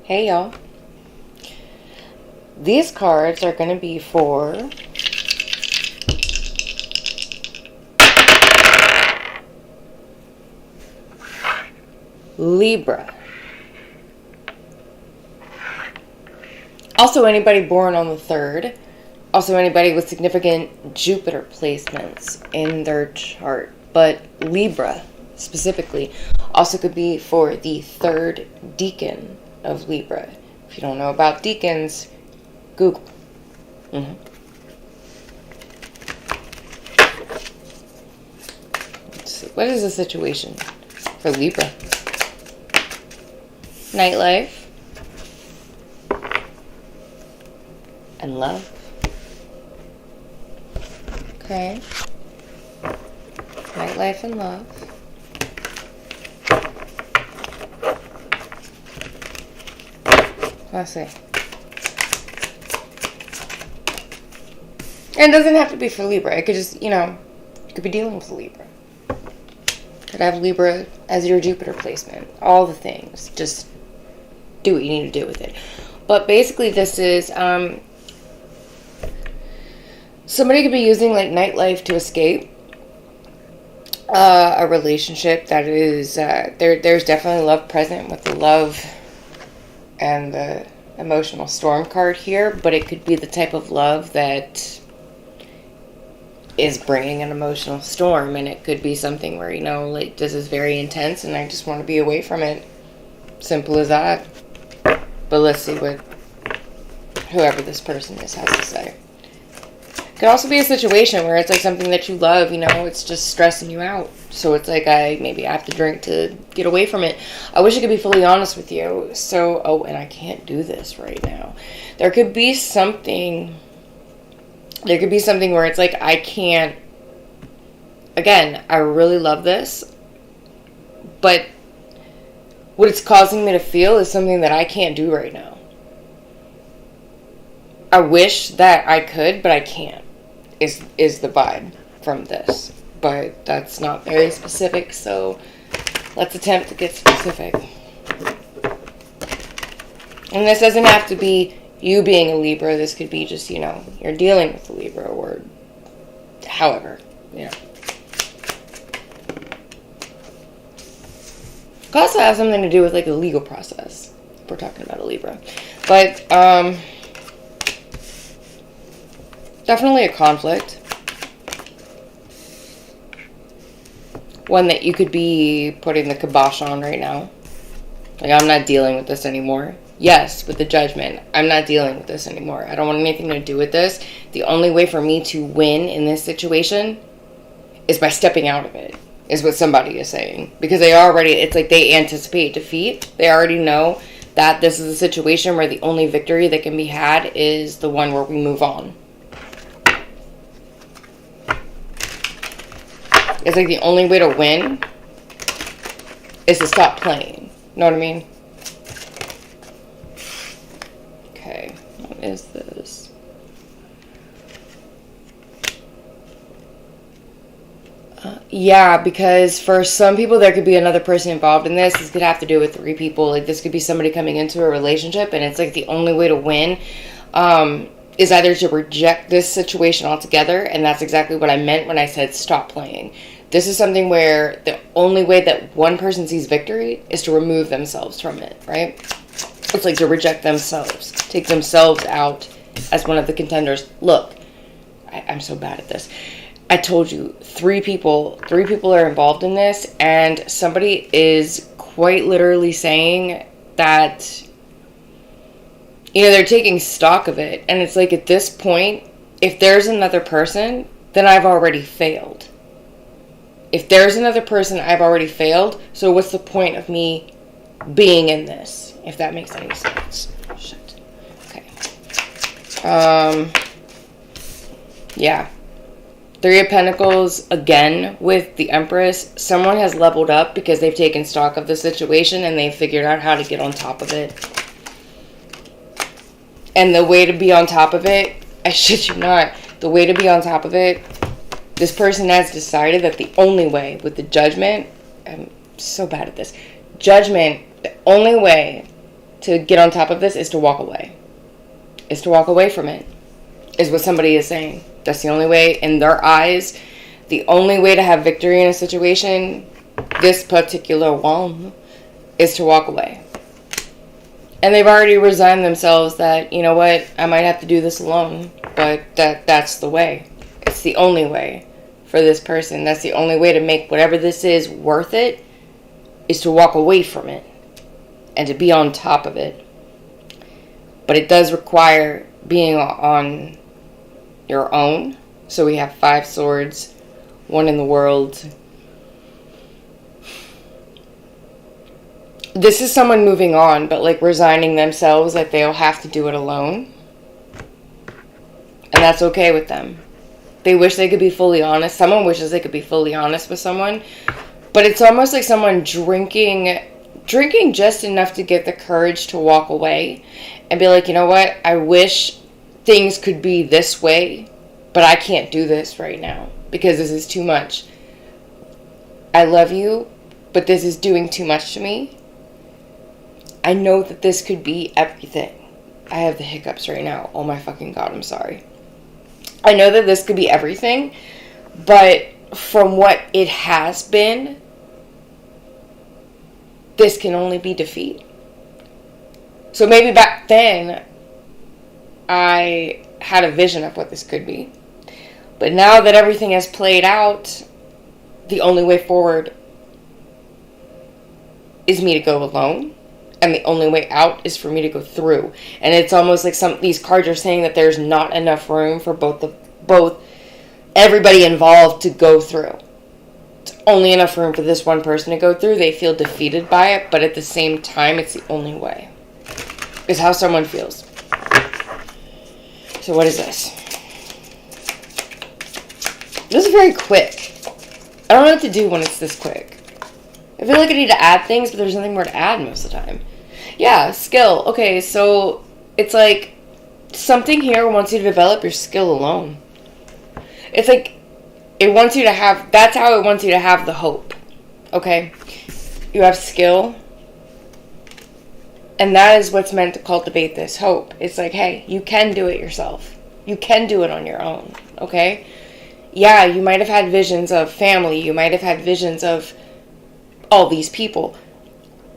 Hey y'all. These cards are going to be for Libra. Also anybody born on the 3rd. Also anybody with significant Jupiter placements in their chart. But Libra specifically also could be for the 3rd decan of Libra. If you don't know about decans, Google. Let's see. What is the situation for Libra? Nightlife and love. Okay. Nightlife and love. Let's see. And it doesn't have to be for Libra. It could just, you could be dealing with Libra. Could have Libra as your Jupiter placement. All the things. Just do what you need to do with it. But basically this is, somebody could be using like nightlife to escape a relationship that is, there's definitely love present with the love and the emotional storm card here, but it could be the type of love that is bringing an emotional storm, and it could be something where, like, this is very intense and I just want to be away from it. Simple as that. But let's see what whoever this person is has to say. It could also be a situation where it's like something that you love, it's just stressing you out. So it's like maybe I have to drink to get away from it. I wish I could be fully honest with you. So, and I can't do this right now. There could be something where it's like I can't, again, I really love this, but what it's causing me to feel is something that I can't do right now. I wish that I could, but I can't, is the vibe from this. But that's not very specific, so let's attempt to get specific. And this doesn't have to be you being a Libra. This could be just, you're dealing with a Libra, or however, It could also have something to do with like a legal process, if we're talking about a Libra. But definitely a conflict. One that you could be putting the kibosh on right now. Like, I'm not dealing with this anymore. Yes, with the Judgment. I'm not dealing with this anymore. I don't want anything to do with this. The only way for me to win in this situation is by stepping out of it, is what somebody is saying. Because it's like they anticipate defeat. They already know that this is a situation where the only victory that can be had is the one where we move on. It's like the only way to win is to stop playing. Know what I mean? Okay, what is this? Yeah, because for some people there could be another person involved in this. This could have to do with 3 people. Like, this could be somebody coming into a relationship, and it's like the only way to win is either to reject this situation altogether, and that's exactly what I meant when I said stop playing. This is something where the only way that one person sees victory is to remove themselves from it, right? It's like to reject themselves, take themselves out as one of the contenders. Look, I'm so bad at this. I told you, 3 people are involved in this, and somebody is quite literally saying that, they're taking stock of it. And it's like, at this point, if there's another person, then I've already failed. If there's another person, I've already failed. So what's the point of me being in this? If that makes any sense. Shit. Okay. Yeah. 3 of Pentacles, again, with the Empress. Someone has leveled up because they've taken stock of the situation and they've figured out how to get on top of it. And the way to be on top of it, I shit you not, the way to be on top of it, this person has decided that the only way with the Judgment, I'm so bad at this, Judgment, the only way to get on top of this is to walk away. Is to walk away from it. Is what somebody is saying. That's the only way, in their eyes, the only way to have victory in a situation, this particular one, is to walk away. And they've already resigned themselves that, you know what, I might have to do this alone, but that's the way. It's the only way for this person. That's the only way to make whatever this is worth it, is to walk away from it and to be on top of it. But it does require being on your own. So we have 5 swords, 1 in the world. This is someone moving on, but like resigning themselves, like they'll have to do it alone. And that's okay with them. They wish they could be fully honest. Someone wishes they could be fully honest with someone. But it's almost like someone drinking just enough to get the courage to walk away and be like, you know what? I wish things could be this way, but I can't do this right now because this is too much. I love you, but this is doing too much to me. I know that this could be everything. I have the hiccups right now. Oh my fucking God, I'm sorry. I know that this could be everything, but from what it has been, this can only be defeat. So maybe back then, I had a vision of what this could be. But now that everything has played out, the only way forward is me to go alone. And the only way out is for me to go through. And it's almost like these cards are saying that there's not enough room for both everybody involved to go through. It's only enough room for this one person to go through. They feel defeated by it, but at the same time, it's the only way. Is how someone feels. So what is this? This is very quick. I don't know what to do when it's this quick. I feel like I need to add things, but there's nothing more to add most of the time. Yeah, skill. Okay, so it's like something here wants you to develop your skill alone. It's like it wants you to have, that's how it wants you to have the hope. Okay? You have skill. And that is what's meant to cultivate this hope. It's like, hey, you can do it yourself. You can do it on your own. Okay? Yeah, you might have had visions of family. You might have had visions of all these people.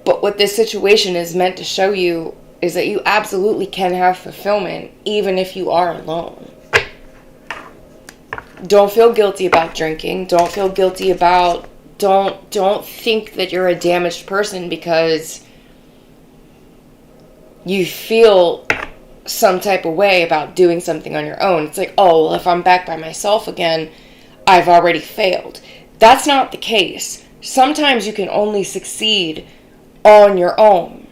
But what this situation is meant to show you is that you absolutely can have fulfillment even if you are alone. Don't feel guilty about drinking. Don't feel guilty about, don't think that you're a damaged person because you feel some type of way about doing something on your own. It's like, oh, well, if I'm back by myself again, I've already failed. That's not the case. Sometimes you can only succeed on your own.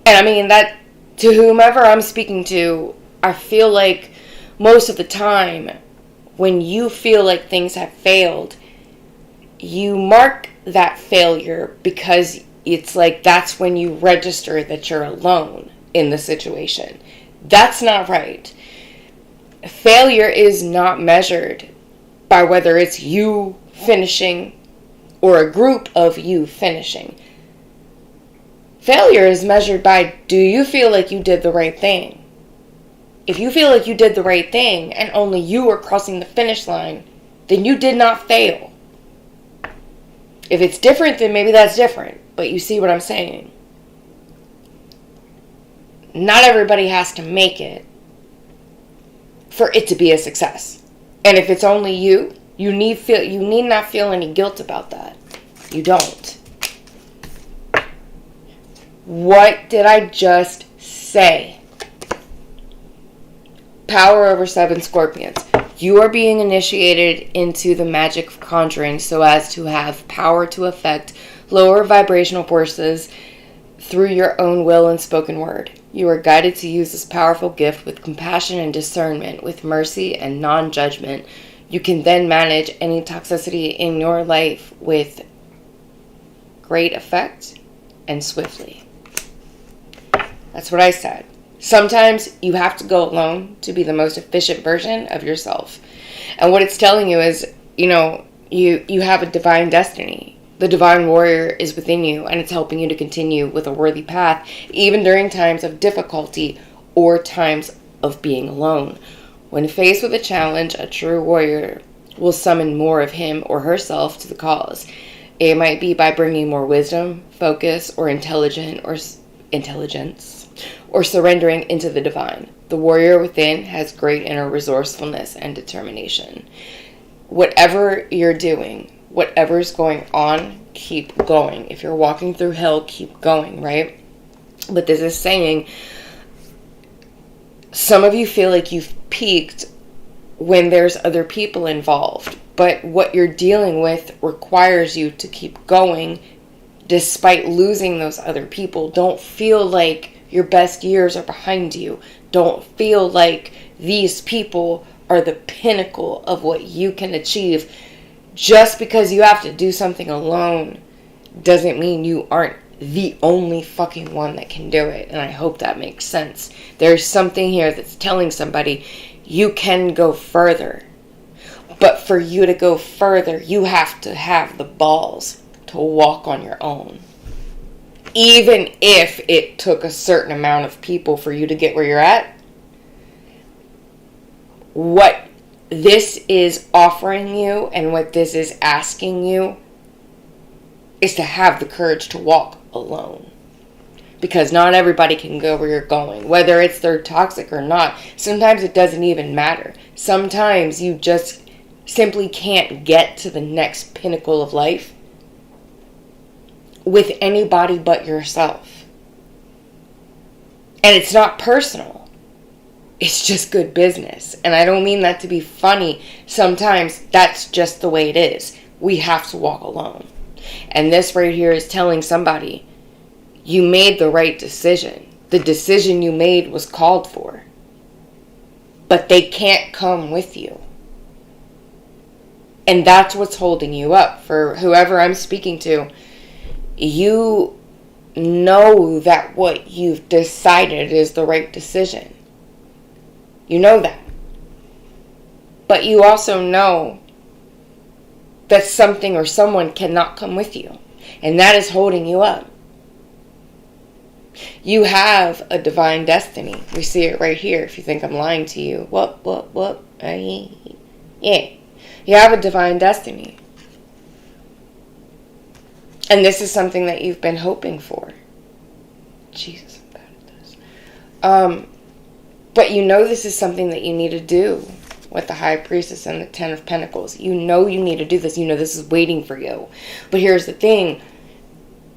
And I mean that to whomever I'm speaking to, I feel like most of the time when you feel like things have failed, you mark that failure because it's like that's when you register that you're alone in the situation. That's not right. Failure is not measured by whether it's you finishing or a group of you finishing. Failure is measured by, do you feel like you did the right thing? If you feel like you did the right thing and only you are crossing the finish line, then you did not fail. If it's different, then maybe that's different. But you see what I'm saying? Not everybody has to make it for it to be a success. And if it's only you, you need not feel any guilt about that. You don't. What did I just say? Power over 7 scorpions. You are being initiated into the magic of conjuring so as to have power to affect lower vibrational forces through your own will and spoken word. You are guided to use this powerful gift with compassion and discernment, with mercy and non-judgment. You can then manage any toxicity in your life with great effect and swiftly. That's what I said. Sometimes you have to go alone to be the most efficient version of yourself. And what it's telling you is, you have a divine destiny. The divine warrior is within you, and it's helping you to continue with a worthy path, even during times of difficulty or times of being alone. When faced with a challenge, a true warrior will summon more of him or herself to the cause. It might be by bringing more wisdom, focus, or intelligence, or surrendering into the divine. The warrior within has great inner resourcefulness and determination. Whatever you're doing, whatever's going on, keep going. If you're walking through hell, keep going, right? But this is saying, some of you feel like you've peaked when there's other people involved, but what you're dealing with requires you to keep going despite losing those other people. Don't feel like your best years are behind you. Don't feel like these people are the pinnacle of what you can achieve. Just because you have to do something alone doesn't mean you aren't the only fucking one that can do it. And I hope that makes sense. There's something here that's telling somebody you can go further. But for you to go further, you have to have the balls to walk on your own. Even if it took a certain amount of people for you to get where you're at, what this is offering you and what this is asking you is to have the courage to walk alone. Because not everybody can go where you're going. Whether it's they're toxic or not. Sometimes it doesn't even matter. Sometimes you just simply can't get to the next pinnacle of life with anybody but yourself. And it's not personal. It's just good business. And I don't mean that to be funny. Sometimes that's just the way it is. We have to walk alone. And this right here is telling somebody, you made the right decision. The decision you made was called for. But they can't come with you. And that's what's holding you up. For whoever I'm speaking to, you know that what you've decided is the right decision. You know that. But you also know that something or someone cannot come with you. And that is holding you up. You have a divine destiny. We see it right here. If you think I'm lying to you. Yeah. You have a divine destiny. And this is something that you've been hoping for. Jesus, I'm bad at this. But you know this is something that you need to do with the High Priestess and the Ten of Pentacles. You know you need to do this. You know this is waiting for you. But here's the thing.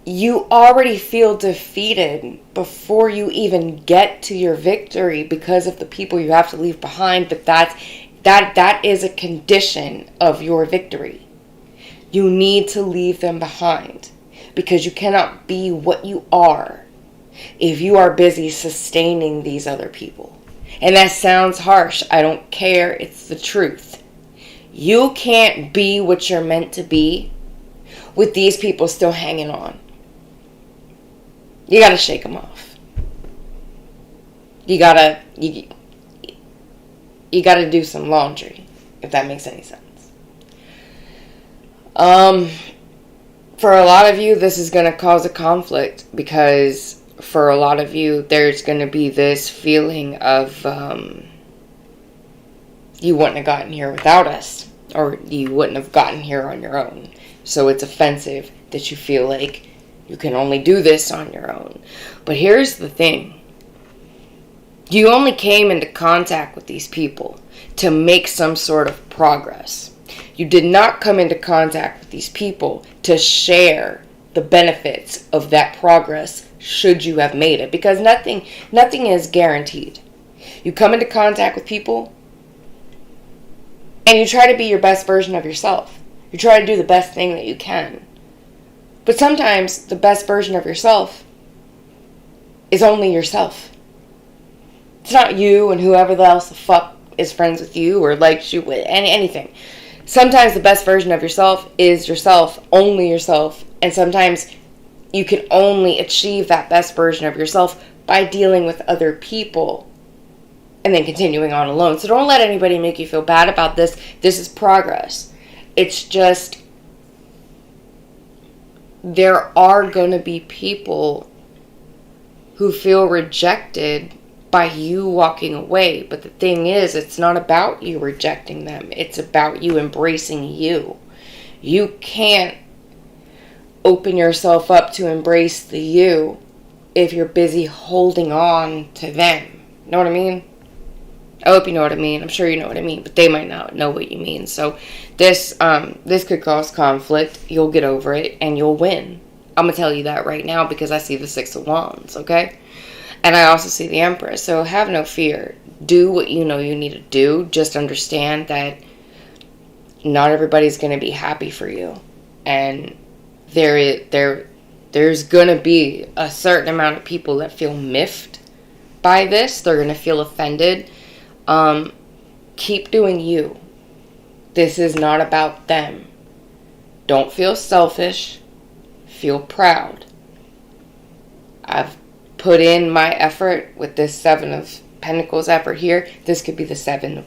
You already feel defeated before you even get to your victory because of the people you have to leave behind. But that is a condition of your victory. You need to leave them behind because you cannot be what you are if you are busy sustaining these other people. And that sounds harsh. I don't care. It's the truth. You can't be what you're meant to be with these people still hanging on. You gotta shake them off. You gotta do some laundry, if that makes any sense. For a lot of you, this is going to cause a conflict because for a lot of you, there's going to be this feeling of you wouldn't have gotten here without us, or you wouldn't have gotten here on your own. So it's offensive that you feel like you can only do this on your own. But here's the thing. You only came into contact with these people to make some sort of progress. You did not come into contact with these people to share the benefits of that progress should you have made it. Because nothing is guaranteed. You come into contact with people and you try to be your best version of yourself. You try to do the best thing that you can. But sometimes the best version of yourself is only yourself. It's not you and whoever else the fuck is friends with you or likes you with anything. Sometimes the best version of yourself is yourself, only yourself. And sometimes you can only achieve that best version of yourself by dealing with other people and then continuing on alone. So don't let anybody make you feel bad about this. This is progress. It's just there are going to be people who feel rejected by you walking away. But the thing is, it's not about you rejecting them. It's about you embracing you. You can't open yourself up to embrace the you if you're busy holding on to them. Know what I mean? I hope you know what I mean. I'm sure you know what I mean, but they might not know what you mean. So this could cause conflict. You'll get over it and you'll win. I'm gonna tell you that right now because I see the Six of Wands, okay? And I also see the Empress. So have no fear. Do what you know you need to do. Just understand that not everybody's gonna be happy for you, and there's gonna be a certain amount of people that feel miffed by this. They're gonna feel offended. Keep doing you. This is not about them. Don't feel selfish. Feel proud. I've put in my effort with this Seven of Pentacles effort here. This could be the 7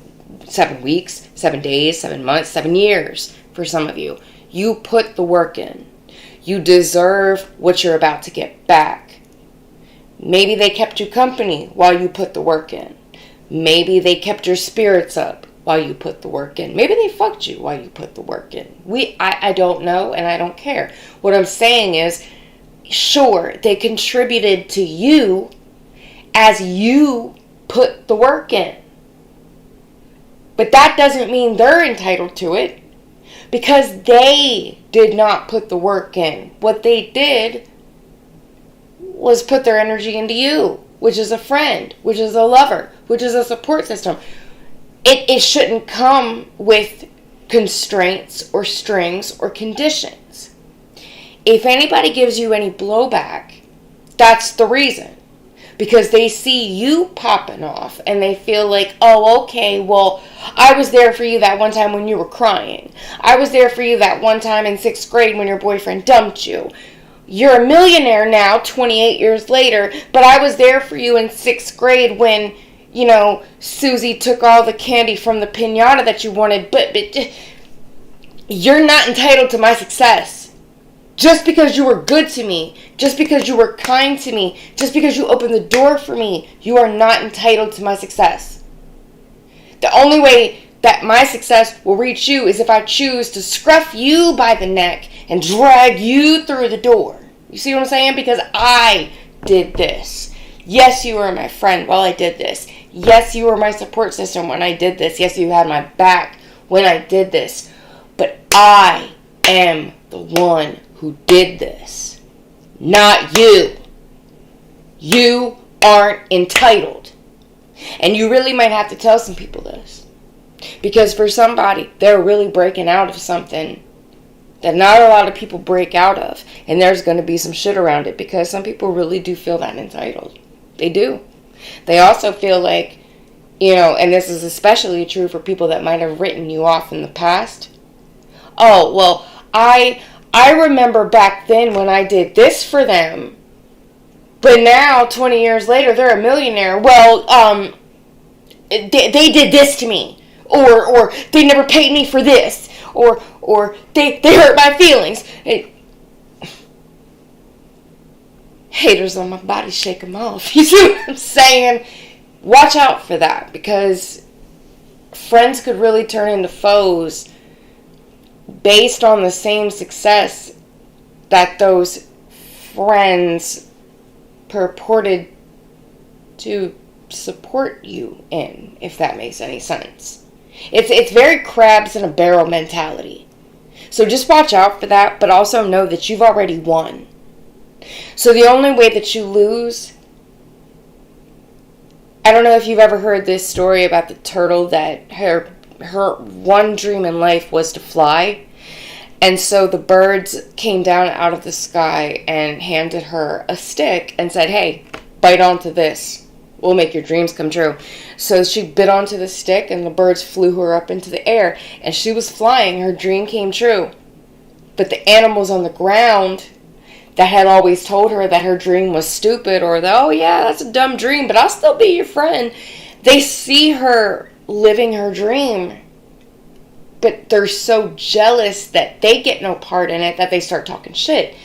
weeks, 7 days, 7 months, 7 years for some of you. You put the work in. You deserve what you're about to get back. Maybe they kept you company while you put the work in. Maybe they kept your spirits up while you put the work in. Maybe they fucked you while you put the work in. I don't know, and I don't care. What I'm saying is, sure, they contributed to you as you put the work in. But that doesn't mean they're entitled to it, because they did not put the work in. What they did was put their energy into you, which is a friend, which is a lover, which is a support system. It shouldn't come with constraints or strings or conditions. If anybody gives you any blowback, that's the reason. Because they see you popping off and they feel like, oh, okay, well, I was there for you that one time when you were crying. I was there for you that one time in 6th grade when your boyfriend dumped you. You're a millionaire now, 28 years later, but I was there for you in 6th grade when, you know, Susie took all the candy from the piñata that you wanted, but you're not entitled to my success. Just because you were good to me, just because you were kind to me, just because you opened the door for me, you are not entitled to my success. The only way that my success will reach you is if I choose to scruff you by the neck and drag you through the door. You see what I'm saying? Because I did this. Yes, you were my friend while I did this. Yes, you were my support system when I did this. Yes, you had my back when I did this. But I am the one who did this, not you. You aren't entitled. And you really might have to tell some people this. Because for somebody, they're really breaking out of something that not a lot of people break out of. And there's going to be some shit around it, because some people really do feel that entitled. They do. They also feel like, you know, and this is especially true for people that might have written you off in the past. Oh, well, I remember back then when I did this for them, but now 20 years later they're a millionaire. Well, they did this to me, or they never paid me for this, or they hurt my feelings. Haters on my body, shake them off. You see what I'm saying? Watch out for that, because friends could really turn into foes based on the same success that those friends purported to support you in, if that makes any sense. It's very crabs in a barrel mentality. So just watch out for that, but also know that you've already won. So the only way that you lose, I don't know if you've ever heard this story about the turtle that her one dream in life was to fly. And so the birds came down out of the sky and handed her a stick and said, hey, bite onto this. We'll make your dreams come true. So she bit onto the stick and the birds flew her up into the air. And she was flying. Her dream came true. But the animals on the ground that had always told her that her dream was stupid, or that, oh yeah, that's a dumb dream, but I'll still be your friend. They see her living her dream. but they're so jealous that they get no part in it that they start talking shit.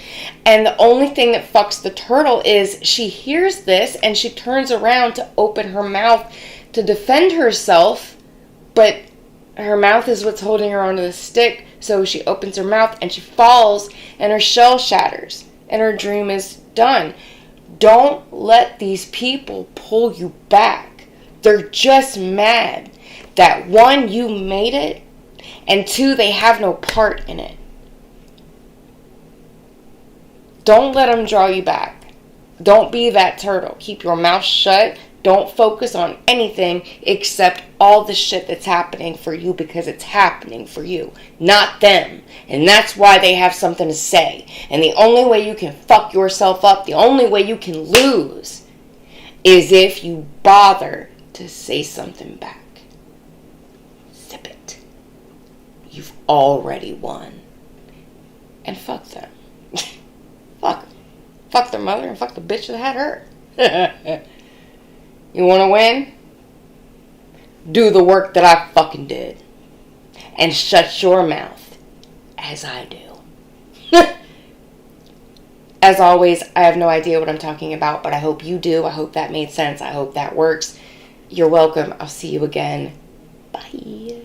And the only thing that fucks the turtle is she hears this and she turns around to open her mouth to defend herself, but her mouth is what's holding her onto the stick. So she opens her mouth and she falls and her shell shatters and her dream is done. Don't let these people pull you back. They're just mad that, one, you made it, and two, they have no part in it. Don't let them draw you back. Don't be that turtle. Keep your mouth shut. Don't focus on anything except all the shit that's happening for you, because it's happening for you, not them. And that's why they have something to say. And the only way you can fuck yourself up, the only way you can lose, is if you bother to say something back. Zip it. You've already won. And fuck them. Fuck them. Fuck their mother and fuck the bitch that had her. You want to win? Do the work that I fucking did. And shut your mouth, as I do. As always, I have no idea what I'm talking about, but I hope you do. I hope that made sense. I hope that works. You're welcome. I'll see you again. Bye.